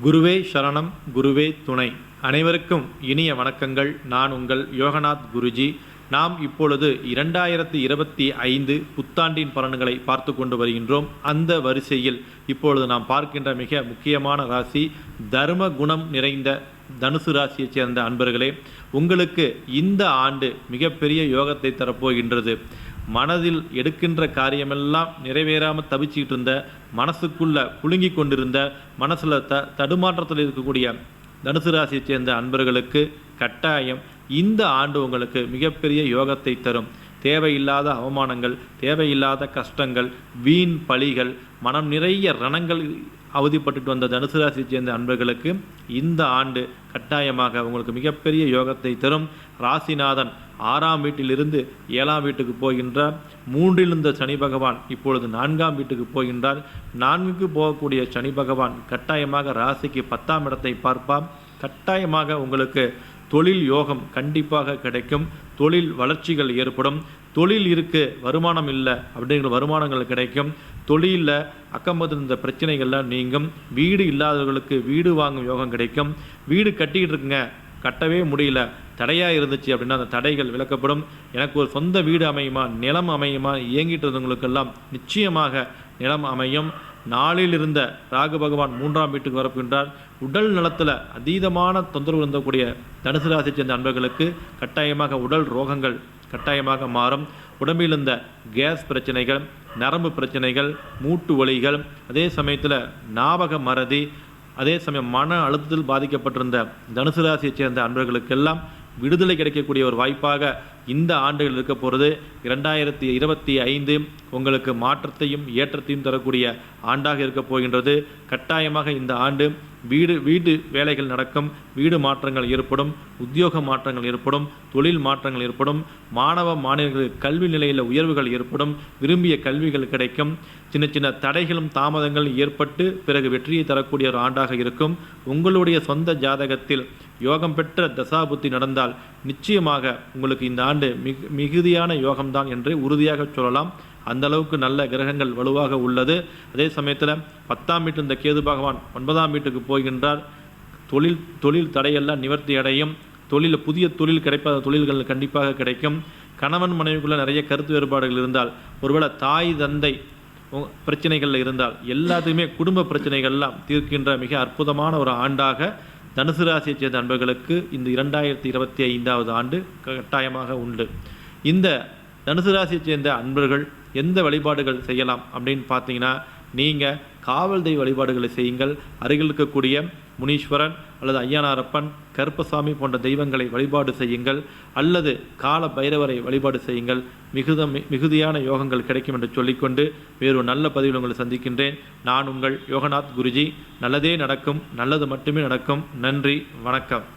குருவே சரணம், குருவே துணை. அனைவருக்கும் இனிய வணக்கங்கள். நான் உங்கள் யோகநாத் குருஜி. நாம் இப்பொழுது 2025 புத்தாண்டின் பலன்களை பார்த்து கொண்டு வருகின்றோம். அந்த வரிசையில் இப்பொழுது நாம் பார்க்கின்ற மிக முக்கியமான ராசி தர்ம குணம் நிறைந்த தனுசு ராசியைச் சேர்ந்த அன்பர்களே, உங்களுக்கு இந்த ஆண்டு மிகப்பெரிய யோகத்தை தரப்போகின்றது. மனதில் எடுக்கின்ற காரியமெல்லாம் நிறைவேறாமல் தவிச்சிக்கிட்டு இருந்த, மனசுக்குள்ளே புழுங்கி கொண்டிருந்த, மனசில் தடுமாற்றத்தில் இருக்கக்கூடிய தனுசு ராசியைச் சேர்ந்த அன்பர்களுக்கு கட்டாயம் இந்த ஆண்டு உங்களுக்கு மிகப்பெரிய யோகத்தை தரும். தேவையில்லாத அவமானங்கள், தேவையில்லாத கஷ்டங்கள், வீண் பழிகள், மனம் நிறைய ரணங்கள் அவதிப்பட்டு வந்த தனுசு ராசியைச் சேர்ந்த அன்பர்களுக்கு இந்த ஆண்டு கட்டாயமாக உங்களுக்கு மிகப்பெரிய யோகத்தை தரும். ராசிநாதன் 6ஆம் வீட்டிலிருந்து 7ஆம் வீட்டுக்கு போகின்றார். 3இல் இருந்த சனி பகவான் இப்பொழுது 4ஆம் வீட்டுக்கு போகின்றார். 4க்கு போகக்கூடிய சனி பகவான் கட்டாயமாக ராசிக்கு 10ஆம் இடத்தை பார்ப்பார். கட்டாயமாக உங்களுக்கு தொழில் யோகம் கண்டிப்பாக கிடைக்கும். தொழில் வளர்ச்சிகள் ஏற்படும். தொழில் இருக்கு, வருமானம் இல்லை அப்படிங்கிற வருமானங்கள் கிடைக்கும். தொழிலில் அக்கம்பத்தில் இருந்த பிரச்சனைகள்லாம் நீங்கும். வீடு இல்லாதவர்களுக்கு வீடு வாங்கும் யோகம் கிடைக்கும். வீடு கட்டிக்கிட்டு இருக்குங்க, கட்டவே முடியல, தடையாக இருந்துச்சு அப்படின்னா அந்த தடைகள் விலக்கப்படும். எனக்கு ஒரு சொந்த வீடு அமையுமா, நிலம் அமையுமா, இயங்கிட்டு இருந்தவங்களுக்கெல்லாம் நிச்சயமாக நிலம் அமையும். 4இல் இருந்த ராகு பகவான் 3ஆம் வீட்டுக்கு வரப்புகின்றார். உடல் நலத்தில் அதீதமான தொந்தரவு இருந்தக்கூடிய தனுசு ராசியை சேர்ந்த அன்பர்களுக்கு கட்டாயமாக உடல் ரோகங்கள் கட்டாயமாக மாறும். உடம்பில் இருந்த கேஸ் பிரச்சனைகள், நரம்பு பிரச்சனைகள், மூட்டு வலிகள், அதே சமயத்தில் ஞாபக மறதி, அதே சமயம் மன அழுத்தத்தில் பாதிக்கப்பட்டிருந்த தனுசு ராசியைச் சேர்ந்த அன்பர்களுக்கெல்லாம் விடுதலை கிடைக்கக்கூடிய ஒரு வாய்ப்பாக இந்த ஆண்டுகள் இருக்க போகிறது. 2025 உங்களுக்கு மாற்றத்தையும் ஏற்றத்தையும் தரக்கூடிய ஆண்டாக இருக்க போகின்றது. கட்டாயமாக இந்த ஆண்டு வீடு வேலைகள் நடக்கும், வீடு மாற்றங்கள் ஏற்படும், உத்தியோக மாற்றங்கள் ஏற்படும், தொழில் மாற்றங்கள் ஏற்படும், மாணவ மாணவர்களுக்கு கல்வி நிலையில் உயர்வுகள் ஏற்படும், விரும்பிய கல்விகள் கிடைக்கும். சின்ன சின்ன தடைகளும் தாமதங்கள் ஏற்பட்டு பிறகு வெற்றியை தரக்கூடிய ஒரு ஆண்டாக இருக்கும். உங்களுடைய சொந்த ஜாதகத்தில் யோகம் பெற்ற தசாபுத்தி நடந்தால் நிச்சயமாக உங்களுக்கு இந்த ஆண்டு மிகுதியான யோகம்தான் என்று உறுதியாக சொல்லலாம். அந்த அளவுக்கு நல்ல கிரகங்கள் வலுவாக உள்ளது. அதே சமயத்தில் 10ஆம் வீட்டு இந்த கேது பகவான் 9ஆம் வீட்டுக்கு போகின்றார். தொழில் தடையெல்லாம் நிவர்த்தி அடையும். புதிய தொழில் கிடைப்பாத தொழில்கள் கண்டிப்பாக கிடைக்கும். கணவன் மனைவிக்குள்ளே நிறைய கருத்து வேறுபாடுகள் இருந்தால், ஒருவேளை தாய் தந்தை பிரச்சனைகள் இருந்தால், எல்லாத்துக்குமே குடும்ப பிரச்சனைகள்லாம் தீர்க்கின்ற மிக அற்புதமான ஒரு ஆண்டாக தனுசு ராசியைச் சேர்ந்த அன்பர்களுக்கு இந்த 2025 ஆண்டு கட்டாயமாக உண்டு. இந்த தனுசு ராசியைச் சேர்ந்த அன்பர்கள் எந்த வழிபாடுகள் செய்யலாம் அப்படின்னு பார்த்தீங்கன்னா, நீங்கள் காவல் தெய்வ வழிபாடுகளை செய்யுங்கள். அருகில் இருக்கக்கூடிய முனீஸ்வரன் அல்லது ஐயனாரப்பன், கருப்பசாமி போன்ற தெய்வங்களை வழிபாடு செய்யுங்கள். அல்லது கால பைரவரை வழிபாடு செய்யுங்கள். மிகுதியான யோகங்கள் கிடைக்கும் என்று சொல்லிக்கொண்டு வேறு நல்ல பதிவில் உங்களை சந்திக்கின்றேன். நான் உங்கள் யோகநாத் குருஜி. நல்லதே நடக்கும், நல்லது மட்டுமே நடக்கும். நன்றி, வணக்கம்.